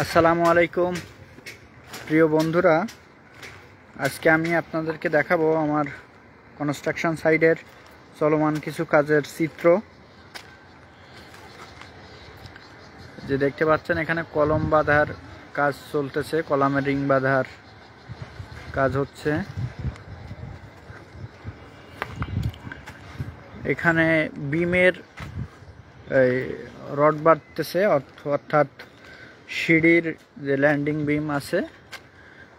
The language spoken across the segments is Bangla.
আসসালামু আলাইকুম প্রিয় বন্ধুরা, আজকে আমি আপনাদেরকে দেখাবো আমার কনস্ট্রাকশন সাইটের চলমান কিছু কাজের চিত্র। যে দেখতে পাচ্ছেন এখানে কলম বাঁধার কাজ চলতেছে, কলামের রিং বাঁধার কাজ হচ্ছে। এখানে বিমের রড বাঁধতেছে, অর্থাৎ সিঁড়ির যে ল্যান্ডিং বিম আছে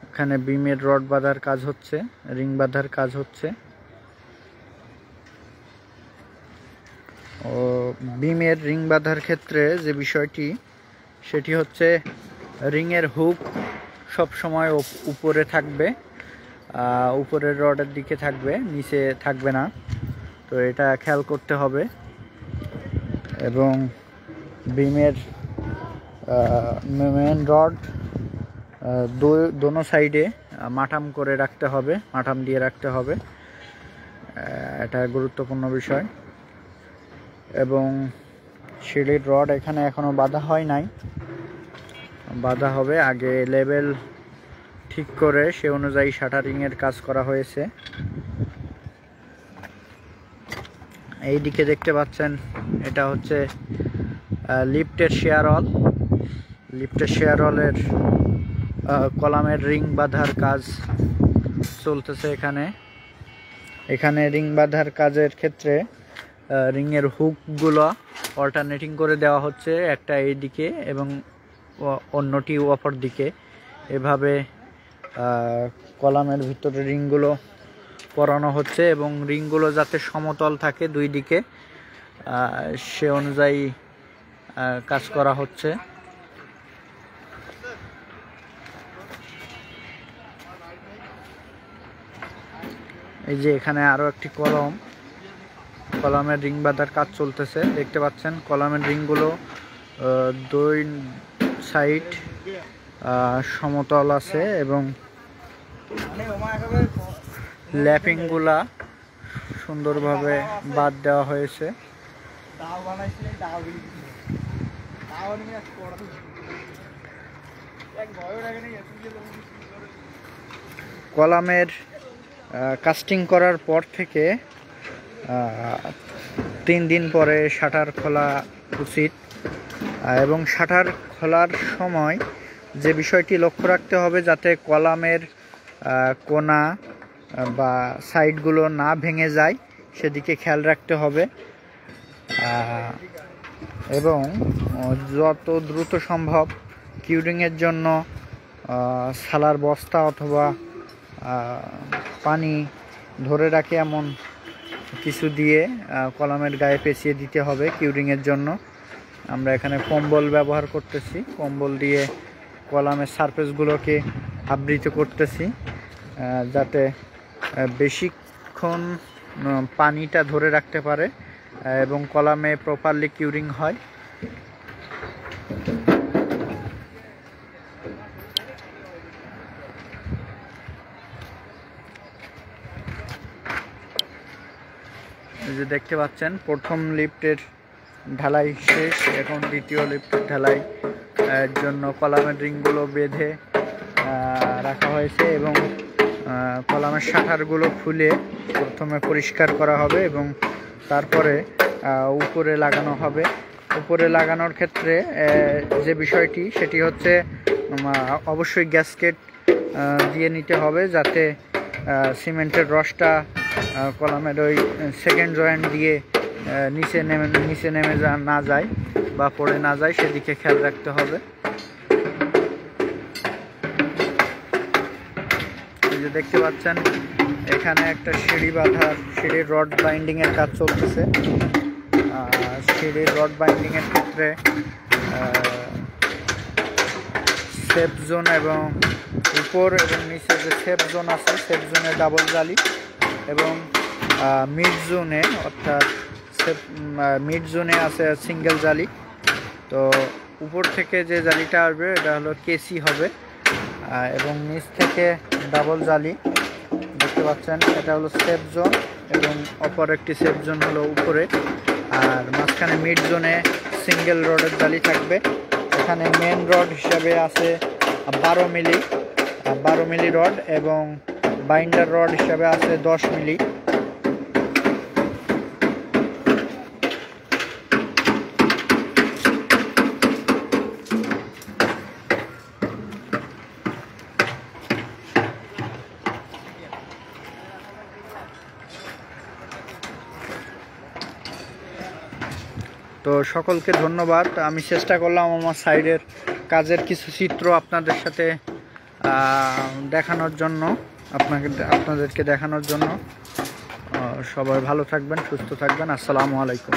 এখানে বিমের রড বাঁধার কাজ হচ্ছে, রিং বাঁধার কাজ হচ্ছে। ও বিমের রিং বাঁধার ক্ষেত্রে যে বিষয়টি সেটি হচ্ছে রিংয়ের হুক সব সময় উপরে থাকবে, উপরের রডের দিকে থাকবে, নিচে থাকবে না। তো এটা খেয়াল করতে হবে এবং বিমের মেন রড দোনো সাইডে মাঠাম করে রাখতে হবে, মাঠাম দিয়ে রাখতে হবে, এটা গুরুত্বপূর্ণ বিষয়। এবং সিঁড়ির রড এখানে এখনো বাঁধা হয় নাই, বাঁধা হবে। আগে লেভেল ঠিক করে সে অনুযায়ী শাটারিংয়ের কাজ করা হয়েছে। এই দিকে দেখতে পাচ্ছেন এটা হচ্ছে লিফটের শেয়ারল, লিফটের শেয়ারলের কলামের রিং বাঁধার কাজ চলতেছে। এখানে রিং বাঁধার কাজের ক্ষেত্রে রিংয়ের হুকগুলো অল্টারনেটিং করে দেওয়া হচ্ছে, একটা এই দিকে এবং অন্যটি অপর দিকে। এভাবে কলামের ভিতরে রিংগুলো পরানো হচ্ছে এবং রিংগুলো যাতে সমতল থাকে দুই দিকে সে অনুযায়ী কাজ করা হচ্ছে। এই যে এখানে আরো একটি কলামের রিং বাঁধার কাজ চলতেছে, দেখতে পাচ্ছেন। কলামের রিংগুলো দুই সাইড সমতল আছে এবং ল্যাপিংগুলা সুন্দরভাবে বাদ দেওয়া হয়েছে। কলামের কাস্টিং করার পর থেকে 3 দিন পরে শাটার খোলা উচিত এবং শাটার খোলার সময় যে বিষয়টি লক্ষ্য রাখতে হবে যাতে কলামের কোনা বা সাইডগুলো না ভেঙে যায় সেদিকে খেয়াল রাখতে হবে এবং যত দ্রুত সম্ভব কিউরিংয়ের জন্য সালার বস্তা অথবা পানি ধরে রাখে এমন কিছু দিয়ে কলামের গায়ে পেঁচিয়ে দিতে হবে কিউরিংয়ের জন্য। আমরা এখানে কম্বল ব্যবহার করতেছি, কম্বল দিয়ে কলামের সারফেসগুলোকে আবৃত করতেছি যাতে বেশিক্ষণ পানিটা ধরে রাখতে পারে এবং কলামে প্রপারলি কিউরিং হয়। এই যে দেখতে পাচ্ছেন প্রথম লিফটের ঢালাই শেষ, এখন দ্বিতীয় লিফটের ঢালাই এর জন্য কলামের রিংগুলো বেঁধে রাখা হয়েছে এবং কলামের শাটারগুলো খুলে প্রথমে পরিষ্কার করা হবে এবং তারপরে উপরে লাগানো হবে। উপরে লাগানোর ক্ষেত্রে যে বিষয়টি সেটি হচ্ছে অবশ্যই গ্যাসকেট দিয়ে নিতে হবে যাতে সিমেন্টের রসটা কলামের ওই সেকেন্ড জয়েন্ট দিয়ে নিচে নেমে না যায় বা পড়ে না যায় সেদিকে খেয়াল রাখতে হবে। এই যে দেখতে পাচ্ছেন এখানে একটা সিঁড়ির রড বাইন্ডিং এর কাজ চলতেছে। সিঁড়ির রড বাইন্ডিং এর ক্ষেত্রে সেফ জোন এবং উপর এবং নিচে যে সেফ জোন আছে সেফ জোনে ডাবল জালি এবং মিড জোনে অর্থাৎ মিড জোনে আছে সিঙ্গেল জালি। তো উপর থেকে যে জালিটা আসবে এটা হলো কেসি হবে এবং নিচ থেকে ডাবল জালি দেখতে পাচ্ছেন, এটা হলো সেফ জোন এবং অপর একটি সেফ জোন হলো উপরে, আর মাঝখানে মিড জোনে সিঙ্গেল রডের জালি থাকবে এখানে মেন রড হিসাবে আছে 12 মিলি রড এবং বাইন্ডার রড হিসাবে আছে 10 মিলি। তো সকলকে ধন্যবাদ। আমি চেষ্টা করলাম আমার সাইডের কাজের কিছু চিত্র আপনাদের সাথে দেখানোর জন্য, আপনাদেরকে দেখানোর জন্য। সবাই ভালো থাকবেন, সুস্থ থাকবেন। আসসালামু আলাইকুম।